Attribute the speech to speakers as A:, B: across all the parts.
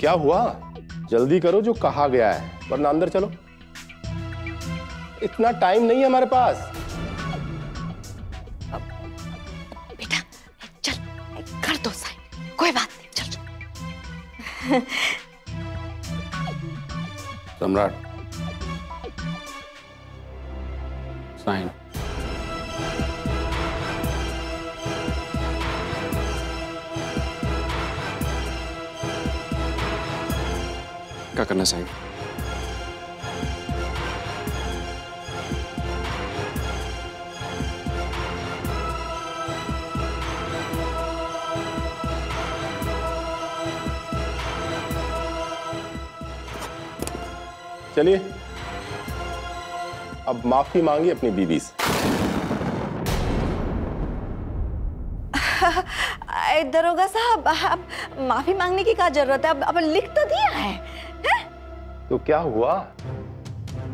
A: क्या हुआ? जल्दी करो, जो कहा गया है, वरना अंदर चलो। इतना टाइम नहीं है हमारे पास।
B: बेटा चल कर दो साइन, कोई बात नहीं, चल।
A: सम्राट, साइन।
C: क्या करना है साइन?
A: चलिए, अब माफी मांगी अपनी बीवी से।
B: दरोगा साहब, अब माफी मांगने की क्या जरूरत है? अब लिख तो दिया है, हैं?
A: तो क्या हुआ?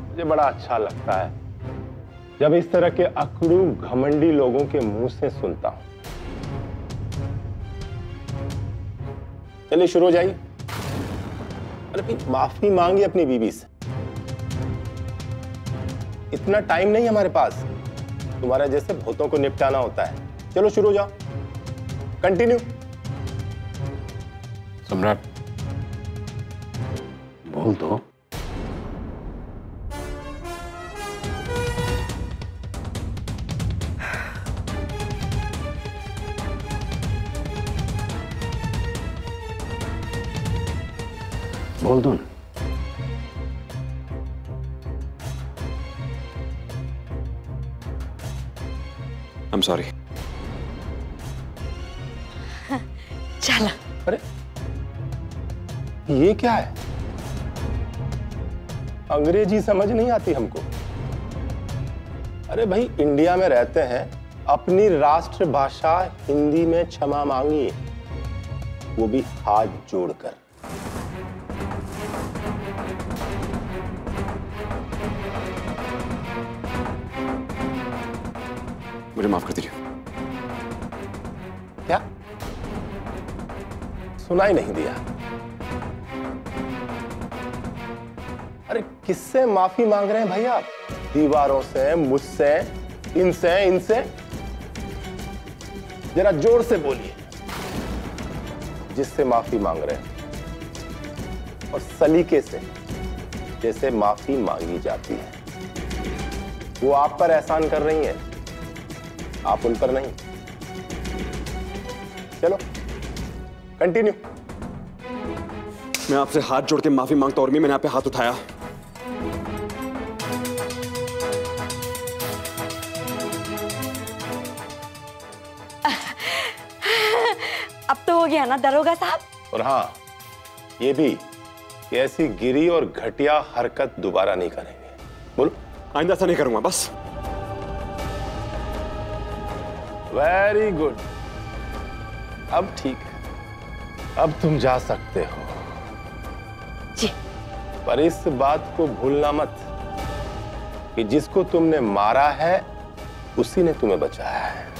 A: मुझे बड़ा अच्छा लगता है जब इस तरह के अकड़ू घमंडी लोगों के मुंह से सुनता हूं। चलिए शुरू हो जाइए। अरे भाई, माफी मांगी अपनी बीवी से। इतना टाइम नहीं हमारे पास, तुम्हारे जैसे भूतों को निपटाना होता है। चलो शुरू हो जाओ, कंटिन्यू।
C: सम्राट, बोल दो। बोल दो ना। I'm sorry.
B: चला।
A: अरे ये क्या है? अंग्रेजी समझ नहीं आती हमको। अरे भाई, इंडिया में रहते हैं, अपनी राष्ट्र भाषा हिंदी में क्षमा मांगिए, वो भी हाथ जोड़कर।
C: मुझे माफ कर दीजिए।
A: क्या? सुनाई नहीं दिया? अरे किससे माफी मांग रहे हैं भाई आप? दीवारों से, मुझसे, इनसे? जरा जोर से बोलिए। जिससे माफी मांग रहे हैं, और सलीके से, जैसे माफी मांगी जाती है। वो आप पर एहसान कर रही हैं, आप उन पर नहीं। चलो कंटिन्यू।
C: मैं आपसे हाथ जोड़ के माफी मांगता हूं, और मैंने आप पे हाथ उठाया।
B: अब तो हो गया ना दरोगा साहब?
A: और हाँ, ये भी कि ऐसी गिरी और घटिया हरकत दोबारा नहीं करेंगे। बोलो।
C: आइंदा ऐसा नहीं करूंगा, बस।
A: वेरी गुड, अब ठीक है, अब तुम जा सकते हो।
B: जी।
A: पर इस बात को भूलना मत कि जिसको तुमने मारा है, उसी ने तुम्हें बचाया है।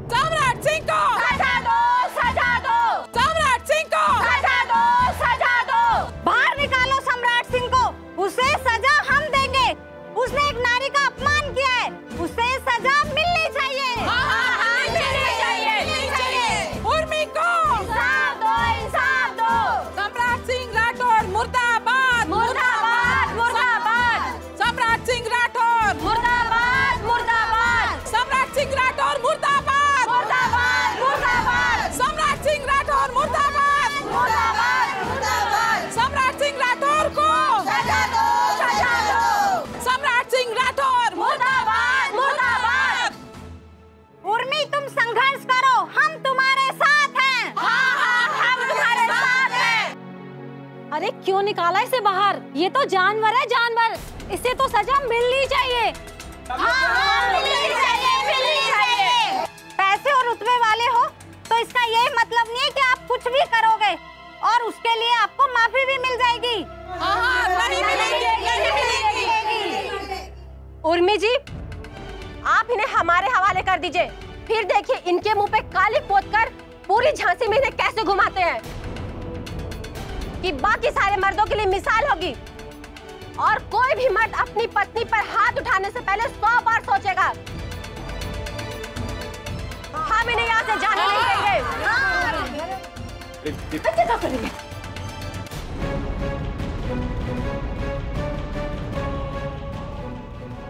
D: सम्राट सिंह को
B: सजा दो, सजा दो।
D: सम्राट सिंह को
B: सजा दो, सजा दो। बाहर निकालो सम्राट सिंह को, उसे सजा हम देंगे। उसने एक नारी का अपमान किया है, उसे सजा मिलनी चाहिए।
D: मिलनी चाहिए। उर्मी को
B: इंसाफ दो, इंसाफ दो।
D: सम्राट सिंह राठौर मुर्दाबाद,
B: मुर्दाबाद, मुर्दाबाद।
D: सम्राट सिंह राठौर
B: मुर्दाबाद, मुर्दाबाद।
D: सम्राट सिंह राठौर मुर्दाबाद,
B: मुर्दाबाद, मुर्दाबाद।
D: सम्राट सिंह राठौर मुर्दाबाद,
B: मुर्दाबाद, मुर्दाबाद।
D: सम्राट सिंह राठौर को
B: सजा दो, सजा दो।
D: सम्राट सिंह राठौर
B: मुर्दाबाद, मुर्दाबाद। उर्मी, तुम संघर्ष करो, हम तुम्हारे साथ हैं। हम तुम्हारे साथ हैं।
E: अरे क्यों निकाला इसे बाहर? ये तो जानवर है, जानवर। इसे तो सजा मिलनी चाहिए।
B: मिलनी चाहिए, मिलनी चाहिए। पैसे और रुतबे वाले हो तो इसका यही मतलब नहीं है कि आप कुछ भी करोगे और उसके लिए आपको माफी भी मिल जाएगी।
D: नहीं मिलेगी।
B: उर्मी जी, आप इन्हें हमारे हवाले कर दीजिए। फिर देखिए इनके मुंह पे काली पोतकर पूरी झांसी में इन्हें कैसे घुमाते हैं कि बाकी सारे मर्दों के लिए मिसाल होगी। और कोई भी मर्द अपनी पत्नी पर हाथ उठाने से पहले 100 बार सोचेगा। हम इन्हें यहाँ से जाने नहीं देंगे। क्या करेंगे?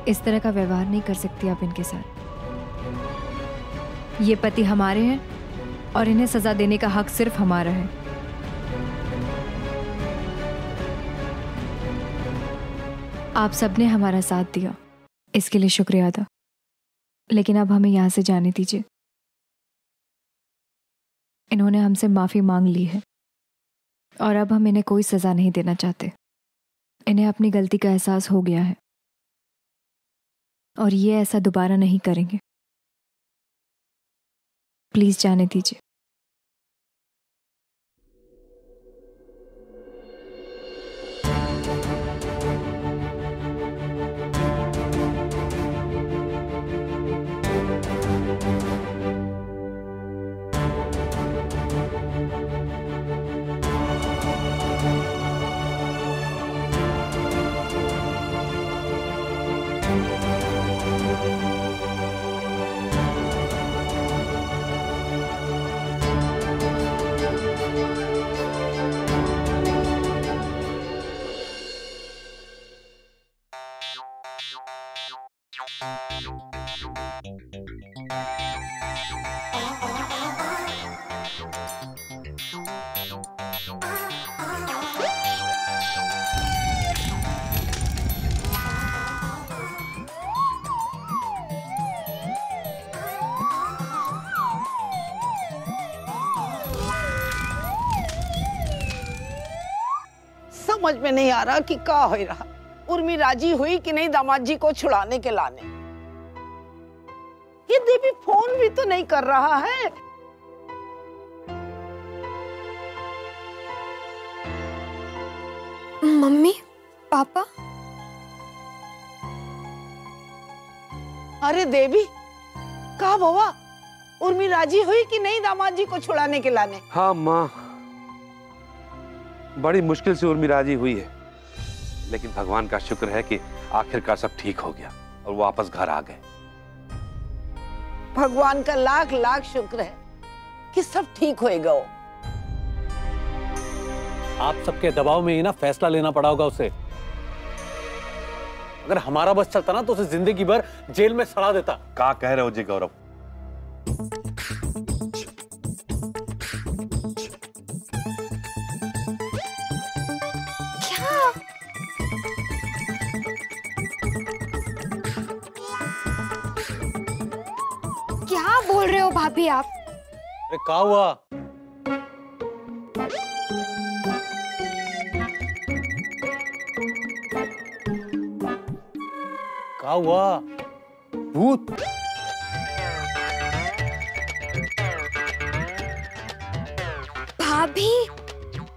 F: इस तरह का व्यवहार नहीं कर सकती आप इनके साथ। ये पति हमारे हैं और इन्हें सजा देने का हक सिर्फ हमारा है। आप सबने हमारा साथ दिया, इसके लिए शुक्रिया अदा। लेकिन अब हमें यहां से जाने दीजिए। इन्होंने हमसे माफी मांग ली है और अब हम इन्हें कोई सजा नहीं देना चाहते। इन्हें अपनी गलती का एहसास हो गया है और ये ऐसा दोबारा नहीं करेंगे। प्लीज जाने दीजिए।
G: समझ में नहीं आ रहा कि क्या हो रहा। उर्मी राजी हुई कि नहीं दामाद जी को छुड़ाने के लाने। ये देवी फोन भी तो नहीं कर रहा है।
F: मम्मी, पापा।
G: अरे देवी, कहा बाबा, उर्मी राजी हुई कि नहीं दामाद जी को छुड़ाने के लाने?
H: हाँ माँ, बड़ी मुश्किल से उर्मी राजी हुई है, लेकिन भगवान का शुक्र है कि आखिरकार सब ठीक हो गया और वो वापस घर आ गए।
G: भगवान का लाख लाख शुक्र है कि सब ठीक होएगा।
I: आप सबके दबाव में ही ना फैसला लेना पड़ा होगा उसे। अगर हमारा बस चलता ना तो उसे जिंदगी भर जेल में सड़ा देता।
H: क्या कह रहे हो जी गौरव?
F: क्या बोल रहे हो भाभी आप?
I: अरे क्या हुआ? क्या हुआ? भूत?
F: भाभी,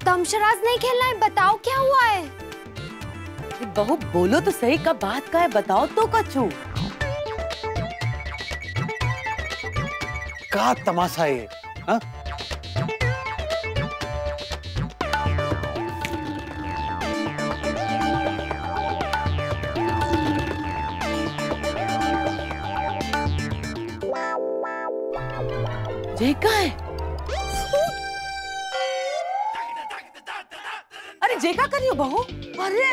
F: तमशराज नहीं खेलना है, बताओ क्या हुआ है?
D: बहू बोलो तो सही, का बात का है, बताओ तो कछु।
I: क्या तमाशा है ये? हाँ?
D: जेका है? अरे जेका करियो बहू?
G: अरे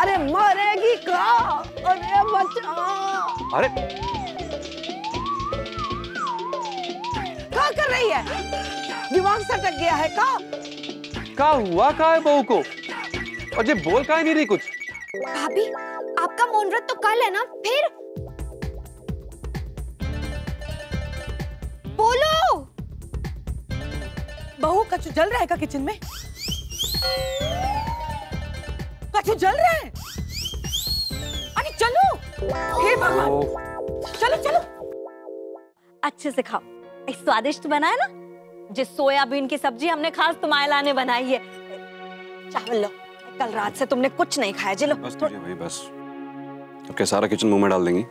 G: अरे मरेगी का? अरे बच्चा,
H: अरे
G: क्या कर रही है? दिमाग सटक गया है का?
H: क्या हुआ का है बहू को? और ये बोल का नहीं रही कुछ?
F: भाभी, आपका मुहूर्त तो कल है ना, फिर बोलो।
D: बहू कछु जल रहा है का किचन में? कछु जल रहा है? अरे चलो, हे भगवान, चलो चलो।
B: अच्छे से खाओ। स्वादिष्ट बना है ना? जिस सोयाबीन की सब्जी हमने खास तुम्हारे लाने बनाई है। चावल लो, कल रात से तुमने कुछ नहीं खाया। जी लो।
H: बस तुझे भाई बस।
C: अब क्या सारा किचन मुंह में डाल देंगी?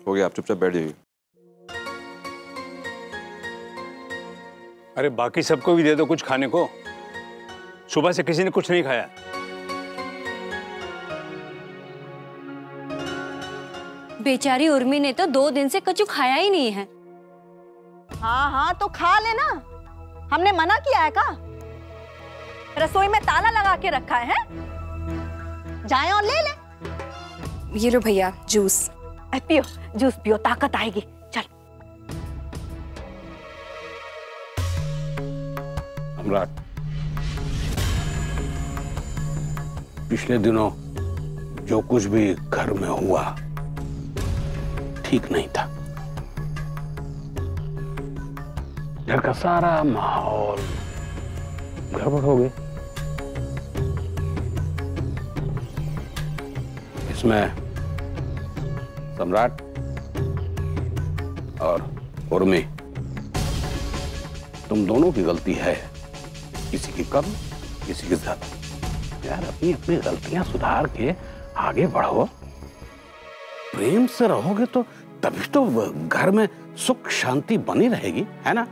C: हो गया, आप चुपचाप बैठ जाइए।
J: अरे बाकी सबको भी दे दो कुछ खाने को। सुबह से किसी ने कुछ नहीं खाया।
E: बेचारी उर्मी ने तो 2 दिन से कछु खाया ही नहीं है।
K: हाँ हाँ तो खा लेना, हमने मना किया है का? रसोई में ताला लगा के रखा है? जाए और ले ले।
F: ये लो भैया जूस।
K: पियो जूस पियो, ताकत आएगी। चल।
J: सम्राट, पिछले दिनों जो कुछ भी घर में हुआ ठीक नहीं था। घर का सारा माहौल गड़बड़ हो गया। इसमें सम्राट और उर्मी तुम दोनों की गलती है। किसी की कम, किसी की ज्यादा। यार अपनी अपनी गलतियां सुधार के आगे बढ़ो। प्रेम से रहोगे तो तभी तो घर में सुख शांति बनी रहेगी, है ना?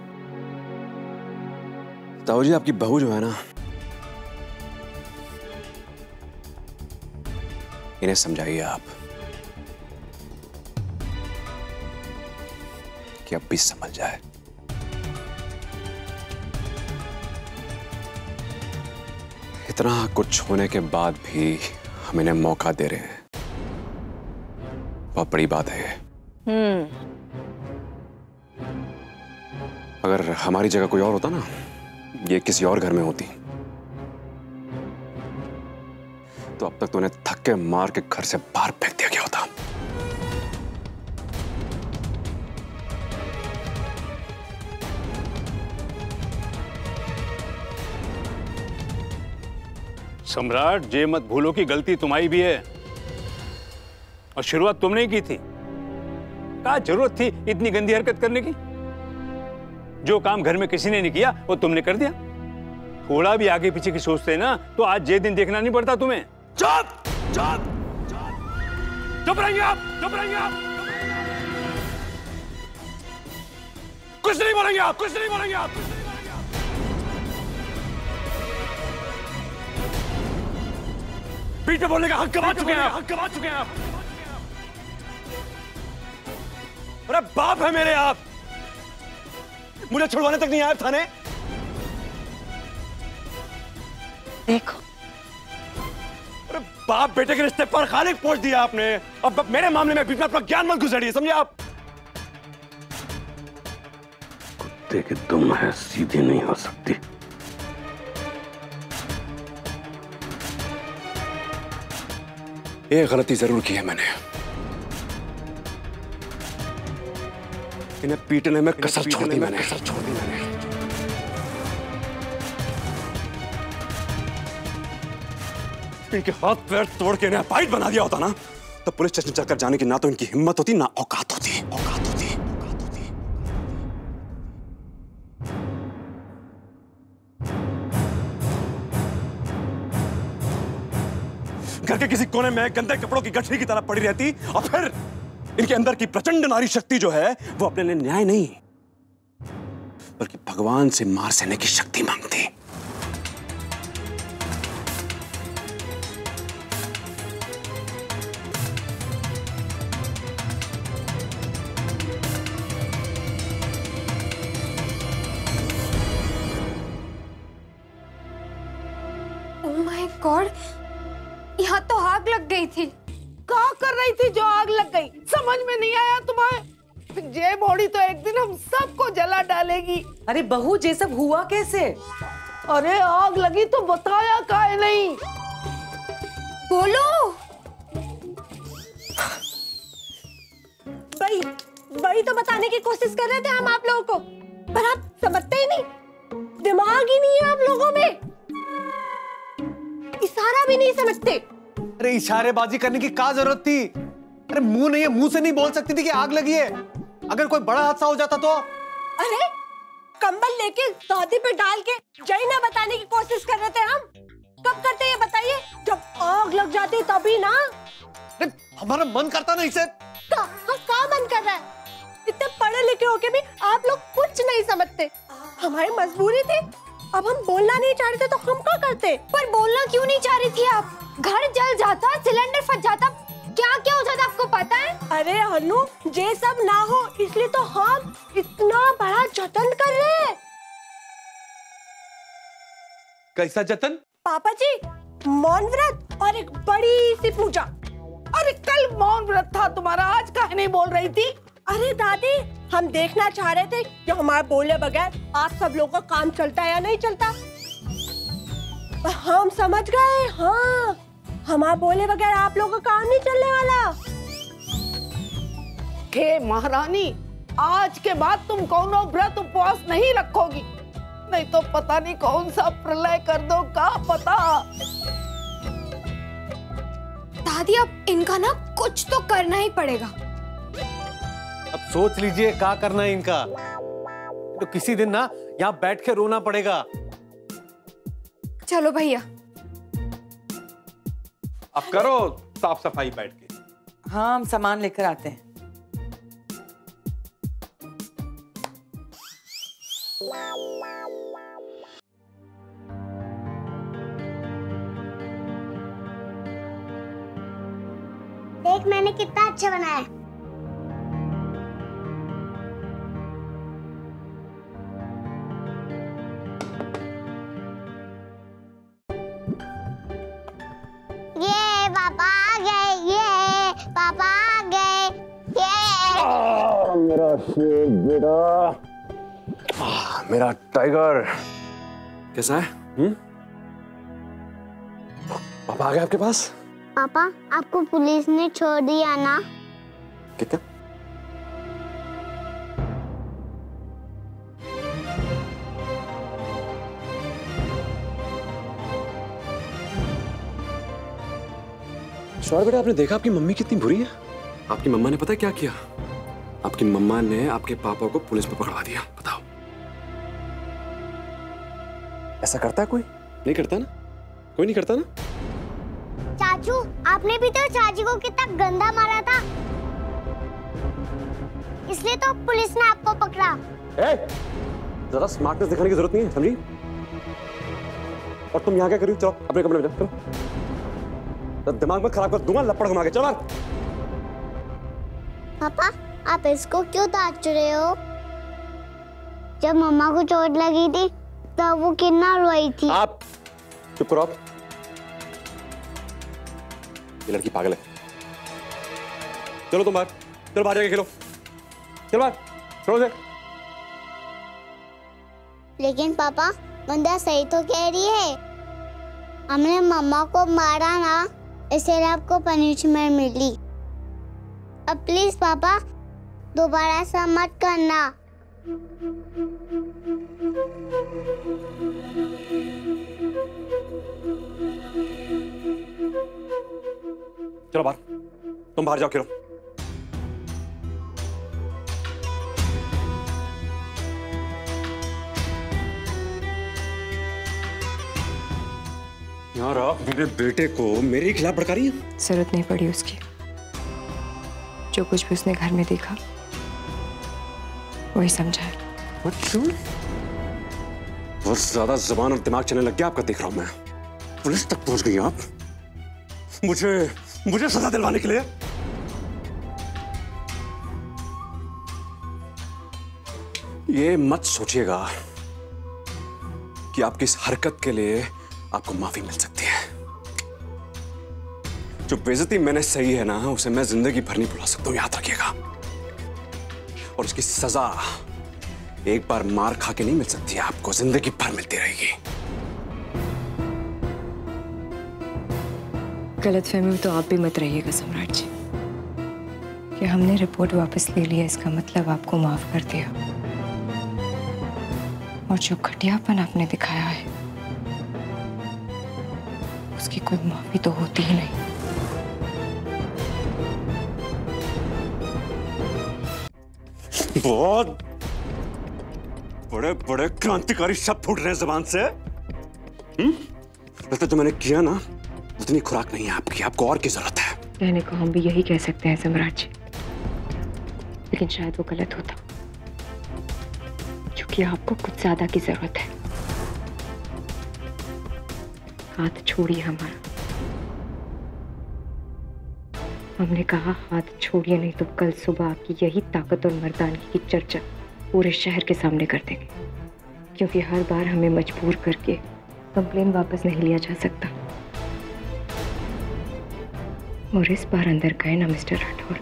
C: ताऊ जी, आपकी बहू जो है ना, इन्हें समझाइए आप कि अब भी समझ जाए। इतना कुछ होने के बाद भी हम इन्हें मौका दे रहे हैं, बहुत बड़ी बात है ये। अगर हमारी जगह कोई और होता ना, ये किसी और घर में होती, तो अब तक तो उन्हें थक्के मार के घर से बाहर फेंक दिया गया होता।
J: सम्राट, ये मत भूलो कि गलती तुम्हारी भी है और शुरुआत तुमने ही की थी। क्या जरूरत थी इतनी गंदी हरकत करने की? जो काम घर में किसी ने नहीं किया वो तुमने कर दिया। थोड़ा भी आगे पीछे की सोचते ना तो आज ये दिन देखना नहीं पड़ता तुम्हें।
C: चुप चुप
J: चुप रहेंगे आप, चुप रहेंगे आप, कुछ नहीं बोलेंगे आप, कुछ नहीं बोलेंगे आप। पीछे बोलने का हक गवा चुके हैं, हक गवा चुके हैं आप।
C: अरे बाप है मेरे आप, मुझे छुड़वाने तक नहीं आए थाने।
K: देखो,
C: अरे बाप बेटे के रिश्ते पर खालिक पोंछ दिया आपने। अब मेरे मामले में बीच में अपना ज्ञान मत गुजरिए, समझे आप?
J: कुत्ते की दुम है, सीधी नहीं हो सकती।
C: ये गलती जरूर की है मैंने, इन्हें पीटने में कसर छोड़ दी मैंने। इनके हाथ पैर तोड़ के इन्हें फाइट बना दिया होता ना, तो पुलिस स्टेशन चलकर जाने की ना तो इनकी हिम्मत होती ना औकात होती। घर के किसी कोने में गंदे कपड़ों की गठरी की तरह पड़ी रहती और फिर इनके अंदर की प्रचंड नारी शक्ति जो है वो अपने लिए न्याय नहीं बल्कि भगवान से मार सहने की शक्ति मांगती।
F: ओह माय गॉड, यहाँ तो आग लग गई थी।
G: क्या कर रही थी जो आग लग गई? समझ में नहीं आया तुम्हें? जे बॉडी तो एक दिन हम सबको जला डालेगी।
D: अरे बहू, ये सब हुआ कैसे?
G: अरे आग लगी तो बताया काहे नहीं?
F: बोलो।
B: बड़ी तो बताने की कोशिश कर रहे थे हम आप लोगों को, पर आप समझते ही नहीं। दिमाग ही नहीं है आप लोगों में, इशारा भी नहीं समझते।
I: अरे इशारेबाजी करने की क्या जरूरत थी? अरे मुंह नहीं है, मुंह से नहीं बोल सकती थी कि आग लगी है? अगर कोई बड़ा हादसा हो जाता तो?
B: अरे कंबल लेके दादी पे डाल के यही ना बताने की कोशिश कर रहे थे हम। कब करते ये बताइए? जब आग लग जाती तभी ना।
I: हमारा मन करता नहीं इसे।
B: का मन कर रहा है? इतने पढ़े लिखे होके भी आप लोग कुछ नहीं समझते। हमारी मजबूरी थी, अब हम बोलना नहीं चाह रहे थे तो हम क्या करते?
F: पर बोलना क्यों नहीं चाह रही थी आप? घर जल जाता, सिलेंडर फट जाता, क्या क्या हो जाता आपको पता है?
B: अरे अनु, ये सब ना हो इसलिए तो हम इतना बड़ा जतन कर रहे हैं।
I: कैसा जतन?
B: पापा जी, मौन व्रत और एक बड़ी सी पूजा।
G: अरे कल मौन व्रत था तुम्हारा, आज काहे नहीं बोल रही थी?
B: अरे दादी, हम देखना चाह रहे थे कि हमारे बोले बगैर आप सब लोगों का काम चलता है या नहीं चलता। हम समझ गए, हाँ, हमारे बोले बगैर आप लोगों का काम नहीं चलने वाला।
G: हे महारानी, आज के बाद तुम कौनो व्रत उपवास नहीं रखोगी, नहीं तो पता नहीं कौन सा प्रलय कर दो, का पता।
F: दादी, अब इनका ना कुछ तो करना ही पड़ेगा।
I: अब सोच लीजिए क्या करना है इनका। तो किसी दिन ना यहाँ बैठ के रोना पड़ेगा।
F: चलो भैया,
H: अब करो साफ सफाई बैठ के।
D: हाँ, हम सामान लेकर आते हैं।
L: देख मैंने कितना अच्छा बनाया है। ये पापा आ गए, ये पापा आ गए, ये
A: मेरा शेर बेटा, मेरा टाइगर।
C: कैसा है? पापा आ गए आपके पास?
L: पापा, आपको पुलिस ने छोड़ दिया ना?
C: क्या? शौर्य बेटा, आपने देखा आपकी मम्मी कितनी बुरी है? आपकी मम्मा ने पता है क्या किया? आपकी मम्मा ने आपके पापा को पुलिस में पकड़वा दिया। बताओ, ऐसा करता है कोई? नहीं करता ना? कोई नहीं करता ना?
L: चाचू, आपने भी तो चाची को कितना गंदा मारा था, इसलिए तो पुलिस ने आपको पकड़ा।
C: ज़्यादा स्मार्टनेस दिखाने की जरूरत नहीं है, समझी? और तुम यहाँ क्या कर रही हो? चलो अपने कमरे में जाओ, चलो। दिमाग मत खराब कर दूंगा, लपड़ घुमा के। चलो
L: पापा, आप इसको क्यों डांट रहे हो? जब मम्मा को चोट लगी थी तब वो कितना रोई थी।
C: आप चुप करो। आप, ये लड़की पागल है। चलो तुम बाहर, चलो बाहर जाके खेलो। चलो बाहर, चलो से।
L: लेकिन पापा, मंदा सही तो कह रही है, हमने मम्मा को मारा ना, इसलिए आपको पनिशमेंट मिली। अब प्लीज पापा, दोबारा ऐसा मत करना।
C: चलो बाहर, तुम बाहर जाओ खेलो। यार, आप मेरे बेटे को मेरे खिलाफ भड़का रही हैं?
F: जरूरत नहीं पड़ी उसकी। जो कुछ भी उसने घर में देखा वही समझा है।
C: बहुत ज्यादा जुबान और दिमाग चलने लग गया आपका, देख रहा हूं मैं। पुलिस तक पहुंच गई आप मुझे सजा दिलवाने के लिए। ये मत सोचिएगा कि आपकी इस हरकत के लिए आपको माफी मिल सकती है। जो बेइज्जती मैंने सही है ना, उसे मैं जिंदगी भर नहीं भुला सकता हूं, याद रखिएगा। और उसकी सजा एक बार मार खा के नहीं मिल सकती है, आपको जिंदगी भर मिलती रहेगी।
F: गलतफहमी में तो आप भी मत रहिएगा सम्राट जी कि हमने रिपोर्ट वापस ले लिया, इसका मतलब आपको माफ कर दिया। और जो घटियापन आपने दिखाया है उसकी कोई माफी तो होती ही नहीं।
C: बहुत बड़े बड़े क्रांतिकारी शब्द फूट रहे हैं जुबान से। लगता जो मैंने किया ना, उतनी खुराक नहीं है आपकी, आपको और की जरूरत है।
F: कहने को हम भी यही कह सकते हैं सम्राट जी, लेकिन शायद वो गलत होता, क्योंकि आपको कुछ ज्यादा की जरूरत है। हाथ छोड़िए हमारा। हमने कहा हाथ छोड़िए, नहीं तो कल सुबह आपकी यही ताकत और मर्दानगी की चर्चा पूरे शहर के सामने कर देंगे, क्योंकि हर बार हमें मजबूर करके कंप्लेन वापस नहीं लिया जा सकता। और इस बार अंदर गए ना मिस्टर राठौर,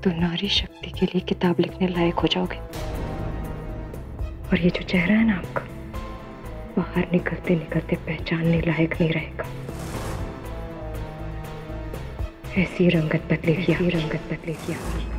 F: तो नारी शक्ति के लिए किताब लिखने लायक हो जाओगे। और ये जो चेहरा है ना आपका, बाहर निकलते निकलते पहचानने लायक नहीं रहेगा। ऐसी रंगत बदलेगी, ऐसी रंगत बदलेगी आपकी।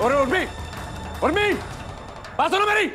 C: उर्मी, उर्मी, बात सुनो मेरी।